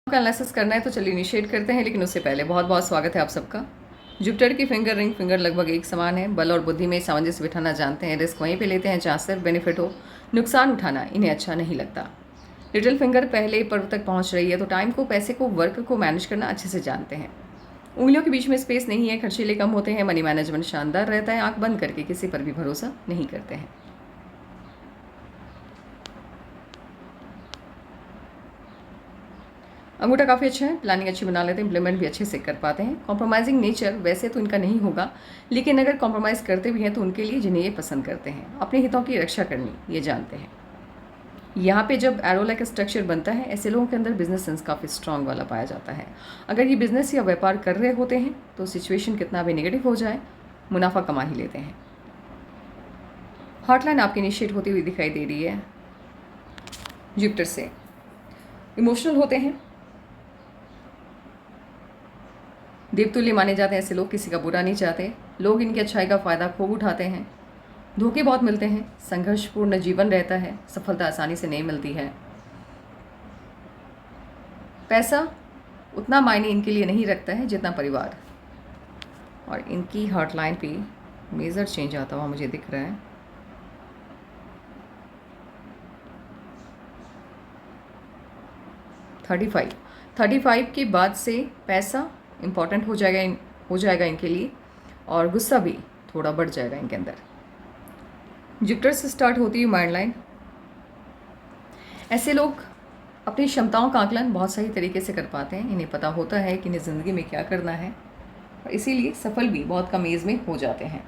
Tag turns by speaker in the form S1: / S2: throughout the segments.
S1: का एनालिसिस करना है तो चलिए इनिशिएट करते हैं, लेकिन उससे पहले बहुत बहुत स्वागत है आप सबका। जुपिटर की फिंगर रिंग फिंगर लगभग एक समान है। बल और बुद्धि में सामंजस्य बिठाना जानते हैं, रिस्क वहीं पे लेते हैं जहाँ सिर्फ बेनिफिट हो। नुकसान उठाना इन्हें अच्छा नहीं लगता। लिटिल फिंगर पहले पर्व तक पहुंच रही है तो टाइम को, पैसे को, वर्क को मैनेज करना अच्छे से जानते हैं। उंगलियों के बीच में स्पेस नहीं है, खर्चीले कम होते हैं, मनी मैनेजमेंट शानदार रहता है, आंख बंद करके किसी पर भी भरोसा नहीं करते हैं। अंगूठा काफ़ी अच्छा है, प्लानिंग अच्छी बना लेते हैं, इम्प्लीमेंट भी अच्छे से कर पाते हैं। कॉम्प्रोमाइजिंग नेचर वैसे तो इनका नहीं होगा, लेकिन अगर कॉम्प्रोमाइज़ करते भी हैं तो उनके लिए जिन्हें ये पसंद करते हैं। अपने हितों की रक्षा करनी ये जानते हैं। यहाँ पे जब एरो लाइक स्ट्रक्चर बनता है, ऐसे लोगों के अंदर बिजनेस सेंस काफ़ी स्ट्रांग वाला पाया जाता है। अगर ये बिजनेस या व्यापार कर रहे होते हैं तो सिचुएशन कितना भी नेगेटिव हो जाए, मुनाफा कमा ही लेते हैं। हॉटलाइन आपकी इनिशिएट होती हुई दिखाई दे रही है जुपिटर से। इमोशनल होते हैं, देवतुल्य माने जाते हैं ऐसे लोग, किसी का बुरा नहीं चाहते। लोग इनकी अच्छाई का फ़ायदा खूब उठाते हैं। धोखे बहुत मिलते हैं, संघर्षपूर्ण जीवन रहता है, सफलता आसानी से नहीं मिलती है। पैसा उतना मायने इनके लिए नहीं रखता है जितना परिवार। और इनकी हॉटलाइन पे मेजर चेंज आता हुआ मुझे दिख रहा है। थर्टी फाइव के बाद से पैसा इम्पॉर्टेंट हो जाएगा इनके लिए, और गुस्सा भी थोड़ा बढ़ जाएगा इनके अंदर। जुपिटर से स्टार्ट होती है माइंड लाइन। ऐसे लोग अपनी क्षमताओं का आकलन बहुत सही तरीके से कर पाते हैं। इन्हें पता होता है कि इन्हें ज़िंदगी में क्या करना है, और इसीलिए सफल भी बहुत कम एज में हो जाते हैं।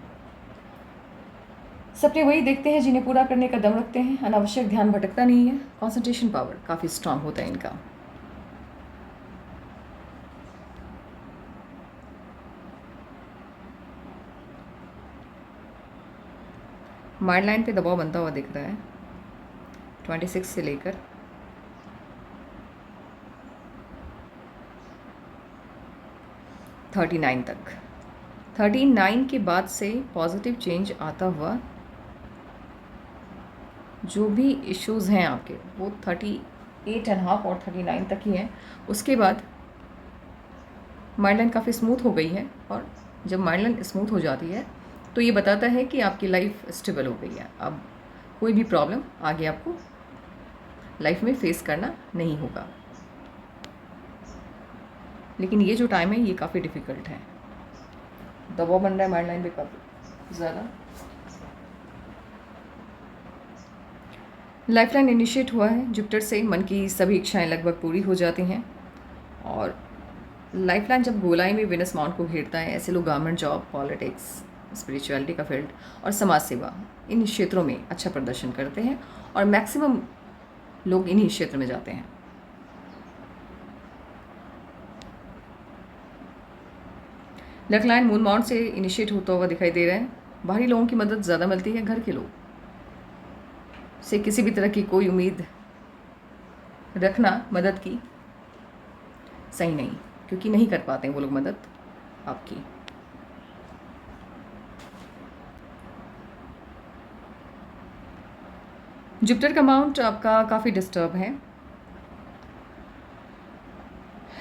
S1: सपने वही देखते हैं जिन्हें पूरा करने का दम रखते हैं। अनावश्यक ध्यान भटकता नहीं है। कॉन्सेंट्रेशन पावर काफ़ी स्ट्रांग होता है इनका। माइंड लाइन पे दबाव बनता हुआ दिख रहा है 26 से लेकर 39 तक। 39 के बाद से पॉजिटिव चेंज आता हुआ, जो भी इश्यूज़ हैं आपके वो 38.5 और 39 तक ही हैं। उसके बाद माइंड लाइन काफ़ी स्मूथ हो गई है, और जब माइंड लाइन स्मूथ हो जाती है तो ये बताता है कि आपकी लाइफ स्टेबल हो गई है। अब कोई भी प्रॉब्लम आगे आपको लाइफ में फेस करना नहीं होगा। लेकिन ये जो टाइम है ये काफ़ी डिफ़िकल्ट है। दबाव बन रहा है माइंड लाइन पे काफ़ी ज़्यादा। लाइफ लाइन इनिशिएट हुआ है जुपिटर से। मन की सभी इच्छाएं लगभग पूरी हो जाती हैं। और लाइफ लाइन जब गोलाई में विनस माउंट को घेरता है, ऐसे लोग गवर्नमेंट जॉब, पॉलिटिक्स, स्पिरिचुअलिटी का फील्ड और समाज सेवा, इन क्षेत्रों में अच्छा प्रदर्शन करते हैं, और मैक्सिमम लोग इन्हीं क्षेत्र में जाते हैं। लक लाइन मून माउंट से इनिशिएट होता हुआ दिखाई दे रहा है। बाहरी लोगों की मदद ज़्यादा मिलती है। घर के लोग से किसी भी तरह की कोई उम्मीद रखना मदद की सही नहीं, क्योंकि नहीं कर पाते हैं वो लोग मदद आपकी। जुपिटर का माउंट आपका काफ़ी डिस्टर्ब है।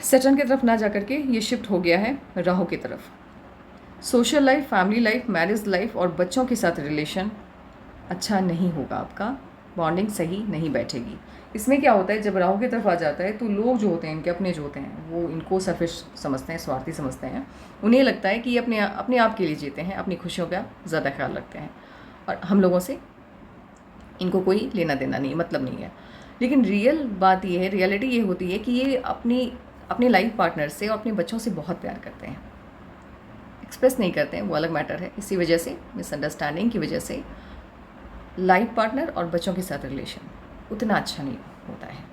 S1: सैटर्न की तरफ ना जाकर के ये शिफ्ट हो गया है राहु की तरफ। Social life, family life, marriage life और बच्चों के साथ रिलेशन अच्छा नहीं होगा आपका। बॉन्डिंग सही नहीं बैठेगी। इसमें क्या होता है, जब राहु की तरफ आ जाता है तो लोग जो होते हैं इनके अपने जो होते हैं वो इनको सेल्फिश समझते हैं, स्वार्थी समझते हैं। उन्हें लगता है कि ये अपने आप के लिए जीते हैं, अपनी खुशियों का ज़्यादा ख्याल रखते हैं, और हम लोगों से इनको कोई लेना देना नहीं, मतलब नहीं है। लेकिन रियल बात ये है, रियलिटी ये होती है कि ये अपने लाइफ पार्टनर से और अपने बच्चों से बहुत प्यार करते हैं। एक्सप्रेस नहीं करते हैं, वो अलग मैटर है। इसी वजह से, मिसअंडरस्टैंडिंग की वजह से, लाइफ पार्टनर और बच्चों के साथ रिलेशन उतना अच्छा नहीं होता है।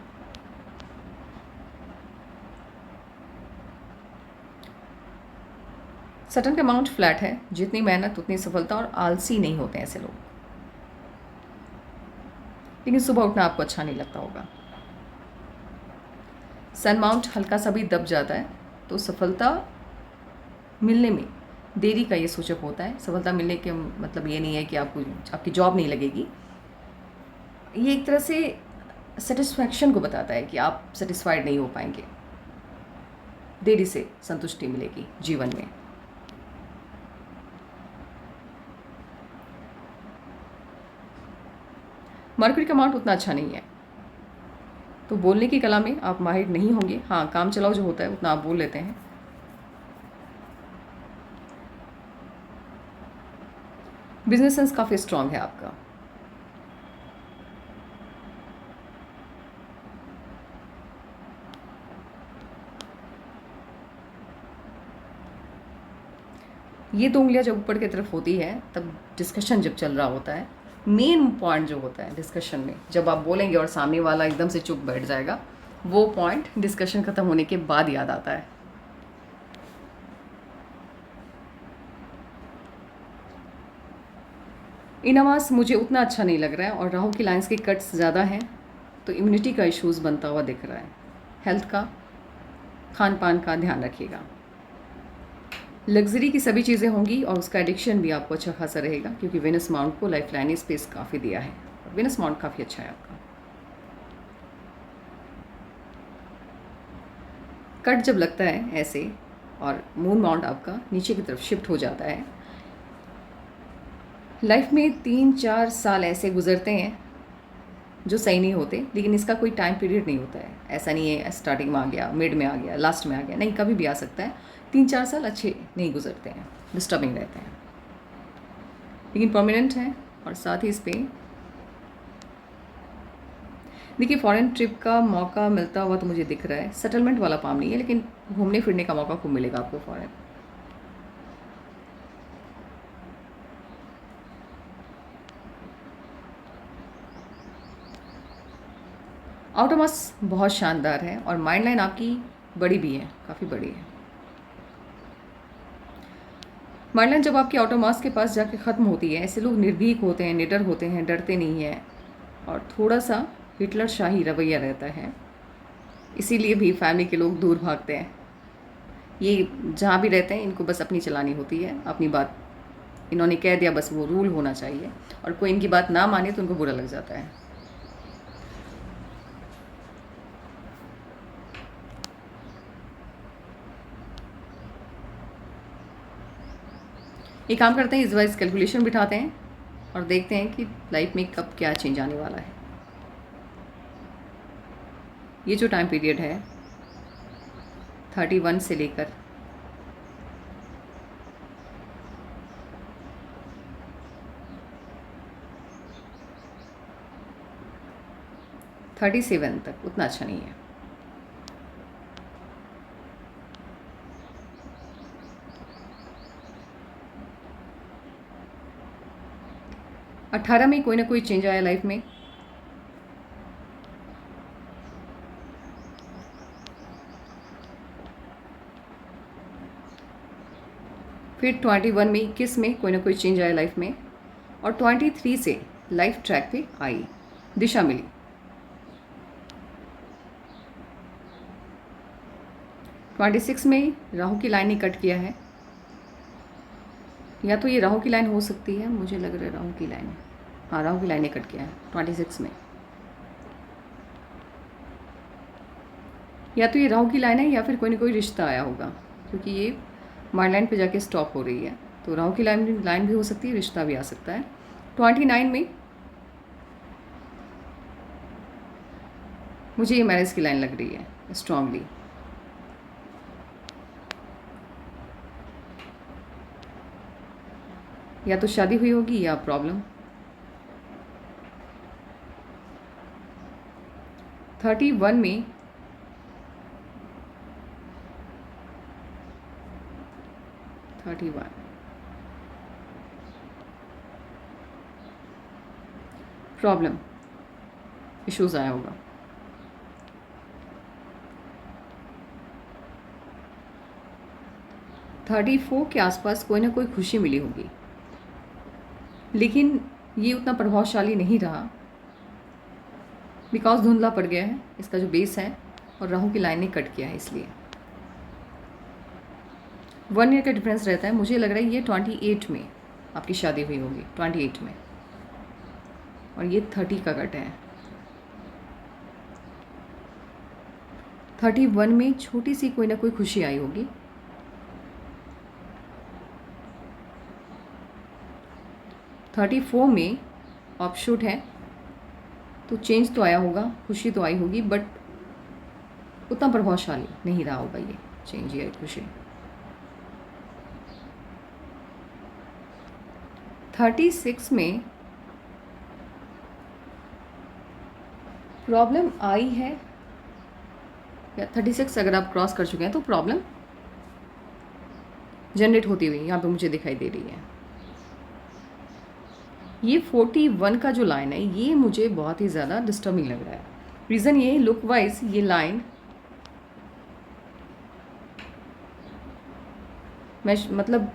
S1: सटर्न का अमाउंट फ्लैट है। जितनी मेहनत उतनी सफलता, और आलसी नहीं होते हैं ऐसे लोग। लेकिन सुबह उठना आपको अच्छा नहीं लगता होगा। सन माउंट हल्का सा भी दब जाता है तो सफलता मिलने में देरी का ये सूचक होता है। सफलता मिलने के मतलब ये नहीं है कि आपकी जॉब नहीं लगेगी। ये एक तरह से सेटिस्फैक्शन को बताता है कि आप सेटिस्फाइड नहीं हो पाएंगे। देरी से संतुष्टि मिलेगी जीवन में। मरकरी का माउंट उतना अच्छा नहीं है, तो बोलने की कला में आप माहिर नहीं होंगे। हाँ, काम चलाओ जो होता है उतना आप बोल लेते हैं। बिजनेस सेंस काफ़ी स्ट्रांग है आपका। ये 2 उंगलियां जब ऊपर की तरफ होती है तब डिस्कशन जब चल रहा होता है, मेन पॉइंट जो होता है डिस्कशन में, जब आप बोलेंगे और सामने वाला एकदम से चुप बैठ जाएगा, वो पॉइंट डिस्कशन ख़त्म होने के बाद याद आता है। इनामास मुझे उतना अच्छा नहीं लग रहा है और राहु की लाइंस के कट्स ज़्यादा हैं, तो इम्यूनिटी का इश्यूज़ बनता हुआ दिख रहा है। हेल्थ का, खान पान का ध्यान रखिएगा। लग्जरी की सभी चीज़ें होंगी और उसका एडिक्शन भी आपको अच्छा खासा रहेगा, क्योंकि वेनस माउंट को लाइफ लाइन स्पेस काफ़ी दिया है। वेनस माउंट काफ़ी अच्छा है आपका। कट जब लगता है ऐसे और मून माउंट आपका नीचे की तरफ शिफ्ट हो जाता है, लाइफ में 3-4 साल ऐसे गुजरते हैं जो सही नहीं होते, लेकिन इसका कोई टाइम पीरियड नहीं होता है। ऐसा नहीं है स्टार्टिंग में आ गया, मिड में आ गया, लास्ट में आ गया, नहीं, कभी भी आ सकता है। 3-4 साल अच्छे नहीं गुजरते हैं, डिस्टर्बिंग रहते हैं, लेकिन परमानेंट हैं। और साथ ही इस पर देखिए फॉरेन ट्रिप का मौका मिलता हुआ तो मुझे दिख रहा है। सेटलमेंट वाला काम नहीं है, लेकिन घूमने फिरने का मौका खूब मिलेगा आपको फॉरेन। आउटोमस बहुत शानदार है और माइंड लाइन आपकी बड़ी भी है, काफ़ी बड़ी है। माइंड लाइन जब आपकी आउटोमास के पास जाके ख़त्म होती है, ऐसे लोग निर्भीक होते हैं, निडर होते हैं, डरते नहीं हैं और थोड़ा सा हिटलर शाही रवैया रहता है, इसीलिए भी फैमिली के लोग दूर भागते हैं। ये जहाँ भी रहते हैं इनको बस अपनी चलानी होती है, अपनी बात इन्होंने कह दिया, बस वो रूल होना चाहिए, और कोई इनकी बात ना माने तो उनको बुरा लग जाता है। ये काम करते हैं, इस वाइज कैलकुलेशन बिठाते हैं और देखते हैं कि लाइफ में कब क्या चेंज आने वाला है। ये जो टाइम पीरियड है 31 से लेकर 37 तक उतना अच्छा नहीं है। अट्ठारह में कोई ना कोई चेंज आया लाइफ में, फिर 21 में 21 में कोई ना कोई चेंज आया लाइफ में, और 23 से लाइफ ट्रैक पे आई, दिशा मिली। 26 में राहु की लाइन ने कट किया है, या तो ये राहु की लाइन हो सकती है, मुझे लग रहा है राहु की लाइन है। हाँ, राहु की लाइन ने कट किया है 26 में, या तो ये राहु की लाइन है या फिर कोई ना कोई रिश्ता आया होगा, क्योंकि ये माइंड लाइन पे जाके स्टॉप हो रही है, तो राहु की लाइन भी हो सकती है, रिश्ता भी आ सकता है। 29 में मुझे ये मैरिज की लाइन लग रही है स्ट्रांगली। या तो शादी हुई होगी या प्रॉब्लम। 31 में प्रॉब्लम इश्यूज आया होगा। 34 के आसपास कोई ना कोई खुशी मिली होगी, लेकिन ये उतना प्रभावशाली नहीं रहा, बिकॉज धुंधला पड़ गया है इसका जो बेस है, और राहु की लाइन ने कट किया है, इसलिए 1 ईयर का डिफरेंस रहता है। मुझे लग रहा है ये 28 में आपकी शादी हुई होगी, 28 में, और ये 30 का कट है। 31 में छोटी सी कोई ना कोई खुशी आई होगी। 34 में ऑफशूट है, तो चेंज तो आया होगा, खुशी तो आई होगी, बट उतना प्रभावशाली नहीं रहा होगा ये चेंज या खुशी। 36 में प्रॉब्लम आई है, या 36 अगर आप क्रॉस कर चुके हैं तो प्रॉब्लम जनरेट होती हुई यहाँ पे मुझे दिखाई दे रही है। ये 41 का जो लाइन है ये मुझे बहुत ही ज़्यादा डिस्टर्बिंग लग रहा है। रीज़न ये है, लुक वाइज ये लाइन मतलब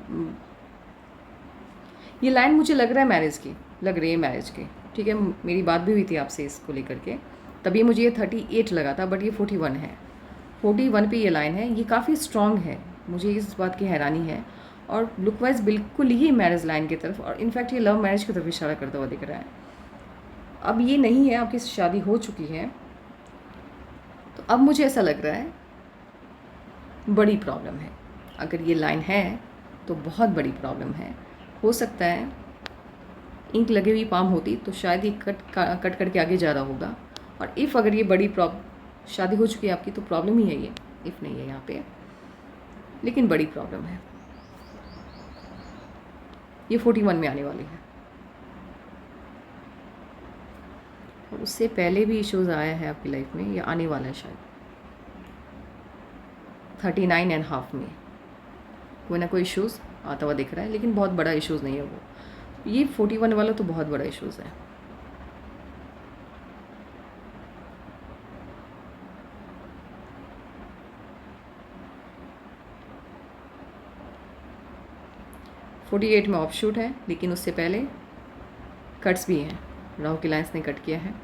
S1: ये लाइन मुझे लग रहा है मैरिज की, लग रही है मैरिज की। ठीक है, मेरी बात भी हुई थी आपसे इसको लेकर के, तभी मुझे ये 38 लगा था, बट ये 41 है। 41 पे ये लाइन है, ये काफ़ी स्ट्रॉन्ग है, मुझे इस बात की हैरानी है। और लुक वाइज बिल्कुल ही मैरिज लाइन की तरफ, और इनफैक्ट ये लव मैरिज की तरफ इशारा करता हुआ दिख रहा है। अब ये नहीं है, आपकी शादी हो चुकी है, तो अब मुझे ऐसा लग रहा है बड़ी प्रॉब्लम है। अगर ये लाइन है तो बहुत बड़ी प्रॉब्लम है। हो सकता है इंक लगी हुई पाम होती तो शायद ये कट करके आगे जा रहा होगा। और इफ़ अगर ये बड़ी शादी हो चुकी है आपकी तो प्रॉब्लम ही है ये, इफ़ नहीं है यहाँ पे, लेकिन बड़ी प्रॉब्लम है। ये 41 में आने वाली है, और उससे पहले भी इश्यूज़ आया है आपकी लाइफ में, या आने वाला है शायद। 39.5 में कोई ना कोई इश्यूज़ आता हुआ दिख रहा है, लेकिन बहुत बड़ा इश्यूज़ नहीं है वो। ये 41 वाला तो बहुत बड़ा इश्यूज़ है। $48 में ऑफशूट है, लेकिन उससे पहले कट्स भी हैं, राहु की लाइन्स ने कट किया है।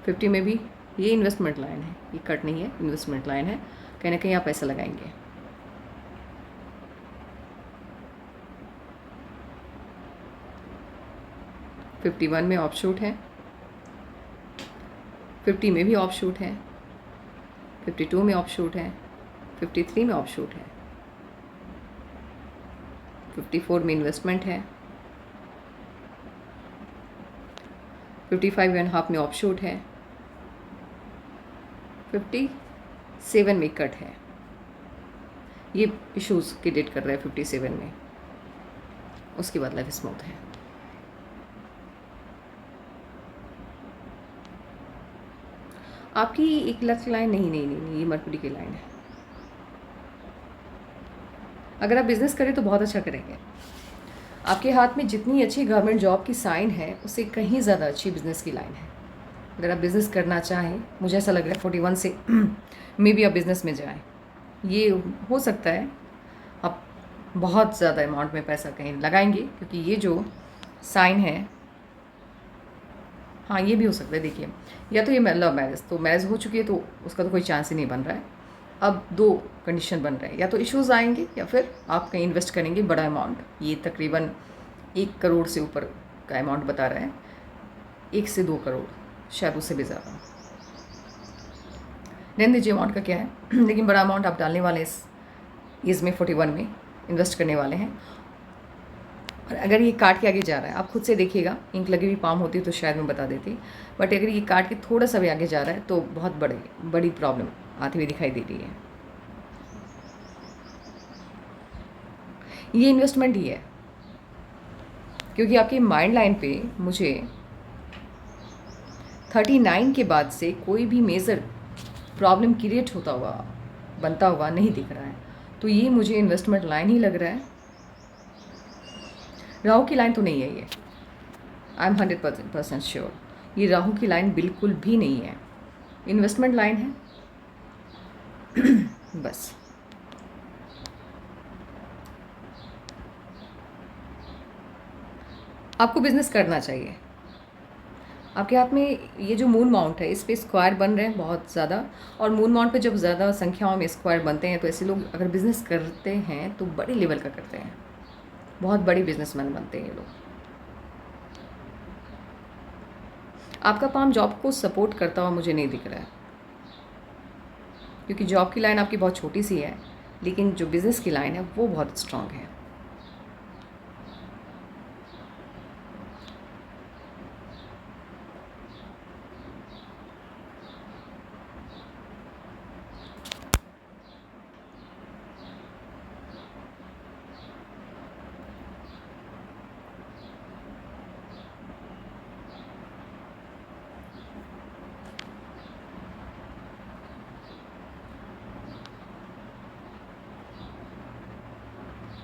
S1: 50 में भी ये इन्वेस्टमेंट लाइन है, ये कट नहीं है, इन्वेस्टमेंट लाइन है, कहीं ना कहीं आप पैसा लगाएंगे। $51 में ऑफशूट है, 50 में भी ऑफशूट है, 52 में ऑफशूट है, 53 में ऑफशूट है, 54 में इन्वेस्टमेंट है, 55.5 में ऑफशूट है, 57 में कट है। ये इश्यूज़ क्रिएट कर रहा है 57 में, उसके बाद लाइफ स्मूथ है। आपकी एक लक लाइन नहीं, ये मरकुरी की लाइन है। अगर आप बिज़नेस करें तो बहुत अच्छा करेंगे। आपके हाथ में जितनी अच्छी गवर्नमेंट जॉब की साइन है, उससे कहीं ज़्यादा अच्छी बिज़नेस की लाइन है। अगर आप बिज़नेस करना चाहें, मुझे ऐसा लग रहा है 41 से मे भी आप बिज़नेस में जाएं। ये हो सकता है आप बहुत ज़्यादा अमाउंट में पैसा कहीं लगाएंगे, क्योंकि ये जो साइन है, हाँ ये भी हो सकता है। देखिए, या तो ये लव मैरिज, तो मैरिज हो चुकी है तो उसका तो कोई चांस ही नहीं बन रहा है। अब 2 कंडीशन बन रहे हैं, या तो इश्यूज़ आएंगे या फिर आप कहीं इन्वेस्ट करेंगे बड़ा अमाउंट। ये तकरीबन 1 करोड़ से ऊपर का अमाउंट बता रहा है, 1 से 2 करोड़, शायद उससे भी ज़्यादा। रहने दीजिए अमाउंट का क्या है, लेकिन बड़ा अमाउंट आप डालने वाले इस एज में 41 में इन्वेस्ट करने वाले हैं। और अगर ये काट के आगे जा रहा है, आप खुद से देखिएगा, इंक लगी हुई पाम होती तो शायद मैं बता देती, बट अगर ये काट के थोड़ा सा भी आगे जा रहा है तो बहुत बड़ी प्रॉब्लम आती हुई दिखाई दे रही है। ये इन्वेस्टमेंट ही है, क्योंकि आपकी माइंड लाइन पे मुझे 39 के बाद से कोई भी मेजर प्रॉब्लम क्रिएट होता हुआ, बनता हुआ नहीं दिख रहा है। तो ये मुझे इन्वेस्टमेंट लाइन ही लग रहा है, राहु की लाइन तो नहीं है ये। आई एम 100% श्योर ये राहु की लाइन बिल्कुल भी नहीं है, इन्वेस्टमेंट लाइन है बस। आपको बिजनेस करना चाहिए। आपके हाथ में ये जो मून माउंट है, इस पे स्क्वायर बन रहे हैं बहुत ज़्यादा, और मून माउंट पे जब ज़्यादा संख्याओं में स्क्वायर बनते हैं तो ऐसे लोग अगर बिज़नेस करते हैं तो बड़े लेवल का करते हैं, बहुत बड़ी बिजनेसमैन बनते हैं ये लोग। आपका पाम जॉब को सपोर्ट करता हुआ मुझे नहीं दिख रहा है, क्योंकि जॉब की लाइन आपकी बहुत छोटी सी है, लेकिन जो बिज़नेस की लाइन है वो बहुत स्ट्रांग है।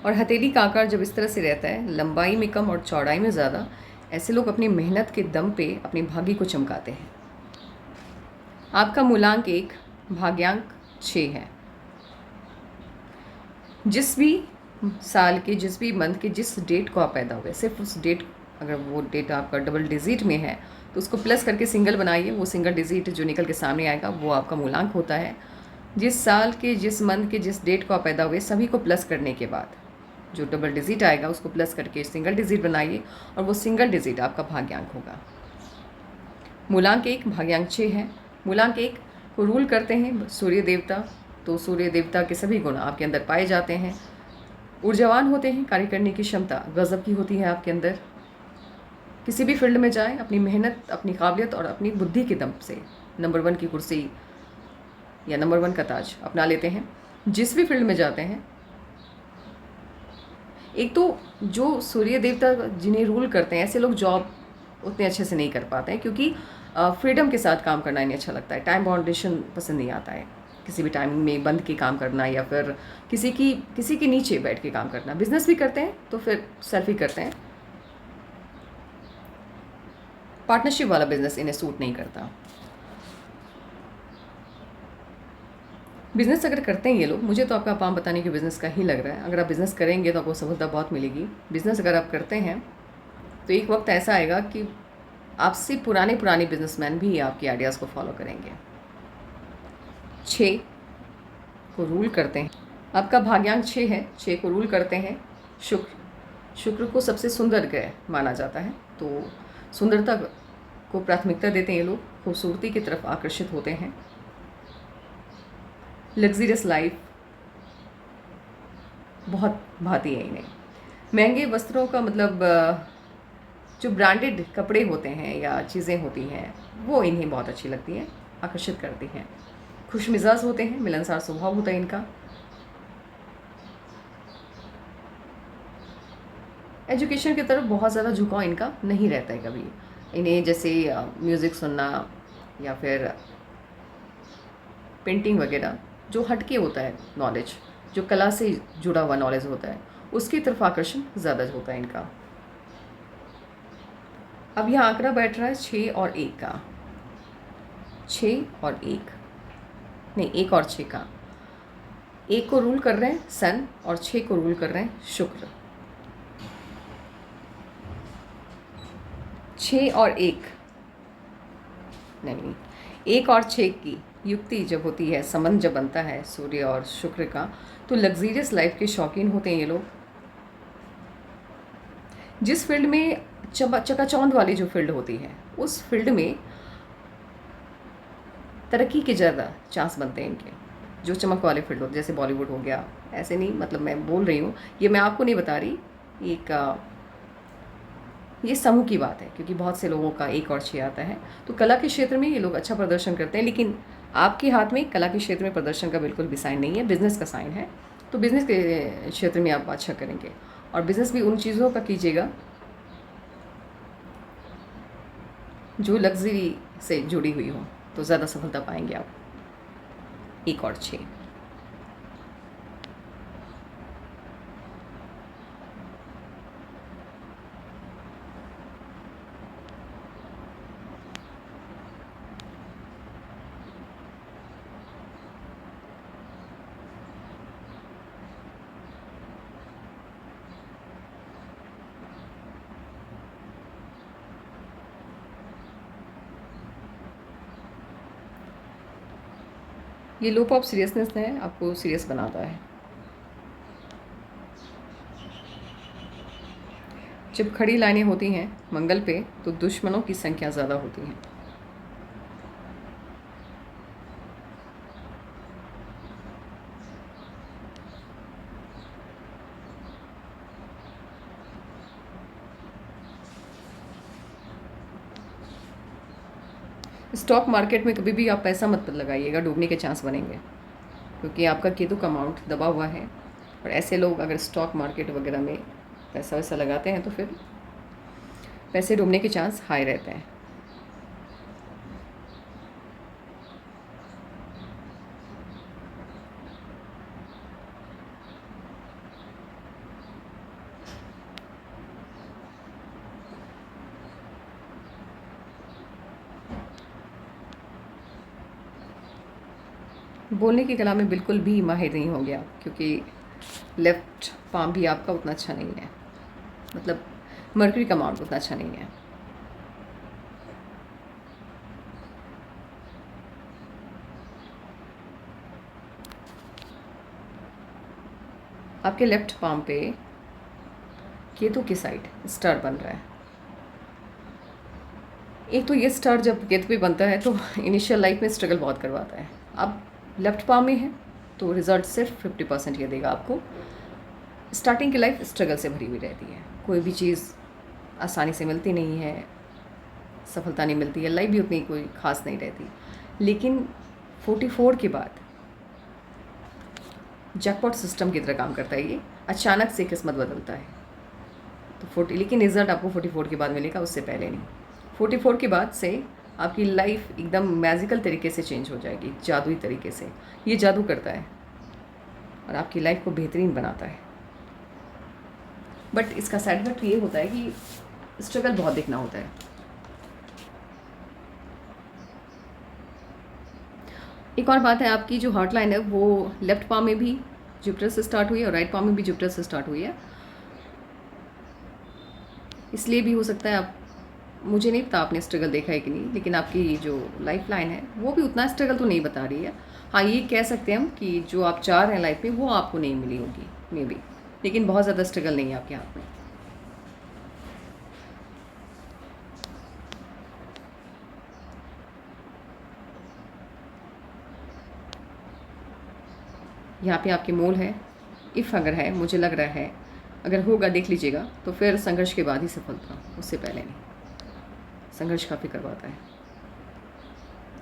S1: और हथेली का आकार जब इस तरह से रहता है, लंबाई में कम और चौड़ाई में ज़्यादा, ऐसे लोग अपनी मेहनत के दम पे अपनी भाग्य को चमकाते हैं। आपका मूलांक 1, भाग्यांक 6 है। जिस भी साल के, जिस भी मंथ के, जिस डेट को आप पैदा हुए, सिर्फ उस डेट, अगर वो डेट आपका डबल डिजिट में है तो उसको प्लस करके सिंगल बनाइए। वो सिंगल डिजिट जो निकल के सामने आएगा वो आपका मूलांक होता है। जिस साल के, जिस मंथ के, जिस डेट को आप पैदा हुए, सभी को प्लस करने के बाद जो डबल डिजिट आएगा उसको प्लस करके सिंगल डिजिट बनाइए और वो सिंगल डिजिट आपका भाग्यांक होगा। मूलांक 1, भाग्यांक 6 है। मूलांक 1 को रूल करते हैं सूर्य देवता, तो सूर्य देवता के सभी गुण आपके अंदर पाए जाते हैं। ऊर्जावान होते हैं, कार्य करने की क्षमता गजब की होती है आपके अंदर। किसी भी फील्ड में जाएं, अपनी मेहनत, अपनी काबिलियत और अपनी बुद्धि के दम से नंबर 1 की कुर्सी या नंबर 1 का ताज अपना लेते हैं। जिस भी फील्ड में जाते हैं, एक तो जो सूर्य देवता जिन्हें रूल करते हैं, ऐसे लोग जॉब उतने अच्छे से नहीं कर पाते हैं, क्योंकि फ्रीडम के साथ काम करना नहीं अच्छा लगता है। टाइम बाउंडेशन पसंद नहीं आता है, किसी भी टाइम में बंद के काम करना या फिर किसी के नीचे बैठ के काम करना। बिजनेस भी करते हैं तो फिर सेल्फ ही करते हैं। पार्टनरशिप वाला बिजनेस इन्हें सूट नहीं करता। बिज़नेस अगर करते हैं ये लोग, मुझे तो आपका पाम बताने के बिज़नेस का ही लग रहा है। अगर आप बिज़नेस करेंगे तो आपको सफलता बहुत मिलेगी। बिज़नेस अगर आप करते हैं तो एक वक्त ऐसा आएगा कि आपसे पुराने बिजनेसमैन भी आपके आइडियाज़ को फॉलो करेंगे। 6 को रूल करते हैं, आपका भाग्यांक 6 है। 6 को रूल करते हैं शुक्र। शुक्र को सबसे सुंदर ग्रह माना जाता है, तो सुंदरता को प्राथमिकता देते हैं ये लोग, खूबसूरती की तरफ आकर्षित होते हैं। लग्जरियस लाइफ बहुत भाती है इन्हें। महंगे वस्त्रों का मतलब जो ब्रांडेड कपड़े होते हैं या चीज़ें होती हैं वो इन्हें बहुत अच्छी लगती हैं, आकर्षित करती हैं। खुशमिजाज होते हैं, मिलनसार स्वभाव होता है इनका। एजुकेशन की तरफ बहुत ज़्यादा झुकाव इनका नहीं रहता है कभी। इन्हें जैसे म्यूज़िक सुनना या फिर पेंटिंग वगैरह, जो हटके होता है नॉलेज, जो कला से जुड़ा हुआ नॉलेज होता है, उसकी तरफ आकर्षण ज़्यादा होता है इनका। अब यह आंकड़ा बैठ रहा है 6 और 1 का। 6 और 1 नहीं, 1 और 6 का। 1 को रूल कर रहे हैं सन और 6 को रूल कर रहे हैं शुक्र। 6 और 1 नहीं, 1 और 6 की युक्ति जब होती है, संबंध जब बनता है सूर्य और शुक्र का, तो लग्जरियस लाइफ के शौकीन होते हैं ये लोग। जिस फील्ड में चकाचौंध वाली जो फील्ड होती है, उस फील्ड में तरक्की के ज़्यादा चांस बनते हैं इनके। जो चमक वाले फील्ड होते हैं, जैसे बॉलीवुड हो गया, ऐसे नहीं, मतलब मैं बोल रही हूँ, ये मैं आपको नहीं बता रही, ये समूह की बात है, क्योंकि बहुत से लोगों का 1 और 6 आता है। तो कला के क्षेत्र में ये लोग अच्छा प्रदर्शन करते हैं, लेकिन आपके हाथ में कला के क्षेत्र में प्रदर्शन का बिल्कुल भी साइन नहीं है, बिजनेस का साइन है। तो बिज़नेस के क्षेत्र में आप अच्छा करेंगे, और बिज़नेस भी उन चीज़ों का कीजिएगा जो लग्जरी से जुड़ी हुई हो, तो ज़्यादा सफलता पाएंगे आप। 1 और 6। ये लो ऑफ सीरियसनेस है, आपको सीरियस बनाता है। जब खड़ी लाइनें होती हैं मंगल पे, तो दुश्मनों की संख्या ज़्यादा होती है। स्टॉक मार्केट में कभी भी आप पैसा मत लगाइएगा, डूबने के चांस बनेंगे, क्योंकि आपका केतु का अमाउंट दबा हुआ है। और ऐसे लोग अगर स्टॉक मार्केट वगैरह में पैसा वैसा लगाते हैं तो फिर पैसे डूबने के चांस हाई रहते हैं। बोलने की कला में बिल्कुल भी माहिर नहीं हो गया, क्योंकि लेफ़्ट पाम भी आपका उतना अच्छा नहीं है, मतलब मर्करी का अमाउंट उतना अच्छा नहीं है। आपके लेफ़्ट पाम पे केतु की साइड स्टार बन रहा है। एक तो ये स्टार जब केतु पे बनता है तो इनिशियल लाइफ में स्ट्रगल बहुत करवाता है। अब लेफ़्ट पाम में है तो रिज़ल्ट सिर्फ 50% ये देगा आपको। स्टार्टिंग की लाइफ स्ट्रगल से भरी हुई रहती है, कोई भी चीज़ आसानी से मिलती नहीं है, सफलता नहीं मिलती है, लाइफ भी उतनी कोई ख़ास नहीं रहती। लेकिन 44 के बाद जैकपॉट सिस्टम की तरह काम करता है, ये अचानक से किस्मत बदलता है। तो 40, लेकिन रिज़ल्ट आपको 44 के बाद मिलेगा, उससे पहले नहीं। 44 के बाद से आपकी लाइफ एकदम मैजिकल तरीके से चेंज हो जाएगी, जादुई तरीके से। ये जादू करता है और आपकी लाइफ को बेहतरीन बनाता है। बट इसका साइड इफेक्ट ये होता है कि स्ट्रगल बहुत देखना होता है। एक और बात है, आपकी जो हॉट लाइन है वो लेफ्ट पाम में भी जुपिटर से स्टार्ट हुई है और राइट पाम में भी जुपिटर से स्टार्ट हुई है। इसलिए भी हो सकता है, आप, मुझे नहीं पता आपने स्ट्रगल देखा है कि नहीं, लेकिन आपकी जो लाइफ लाइन है वो भी उतना स्ट्रगल तो नहीं बता रही है। हाँ, ये कह सकते हैं हम कि जो आप चाह रहे हैं लाइफ में वो आपको नहीं मिली होगी मे बी, लेकिन बहुत ज़्यादा स्ट्रगल नहीं है आपके हाथ में। यहाँ पे आपके मोल है, इफ़ अगर है, मुझे लग रहा है अगर होगा देख लीजिएगा, तो फिर संघर्ष के बाद ही सफलता, उससे पहले नहीं। संघर्ष काफ़ी करवाता है।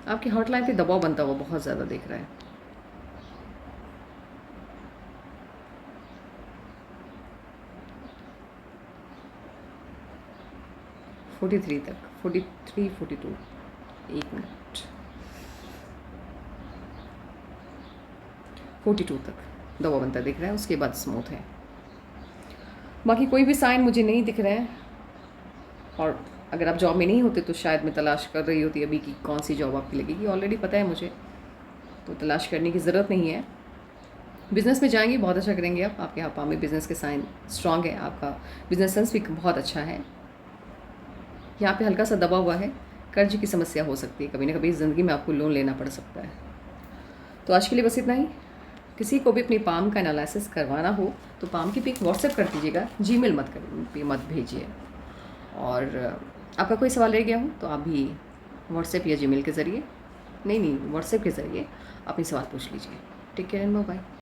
S1: आपकी हॉट लाइन पे दबाव बनता हुआ बहुत ज़्यादा दिख रहा है। फोर्टी थ्री तक, 43, 42, एक मिनट, 42 तक दबाव बनता दिख रहा है, उसके बाद स्मूथ है। बाकी कोई भी साइन मुझे नहीं दिख रहे हैं। और अगर आप जॉब में नहीं होते तो शायद मैं तलाश कर रही होती अभी कि कौन सी जॉब आपकी लगेगी, ऑलरेडी पता है मुझे, तो तलाश करने की ज़रूरत नहीं है। बिज़नेस में जाएंगे, बहुत अच्छा करेंगे आप, आपके यहाँ में बिज़नेस के साइन स्ट्रांग है, आपका बिजनेस सेंस भी बहुत अच्छा है। यहाँ पे हल्का सा दबा हुआ है, कर्ज की समस्या हो सकती है, कभी ना कभी ज़िंदगी में आपको लोन लेना पड़ सकता है। तो आज के लिए बस इतना ही। किसी को भी अपनी पाम का एनालिसिस करवाना हो तो पाम की पिक व्हाट्सएप कर दीजिएगा, जीमेल मत भेजिए। और आपका कोई सवाल रह गया हो तो आप भी व्हाट्सएप या जीमेल के ज़रिए, नहीं व्हाट्सएप के ज़रिए अपनी सवाल पूछ लीजिए। Take care and bye.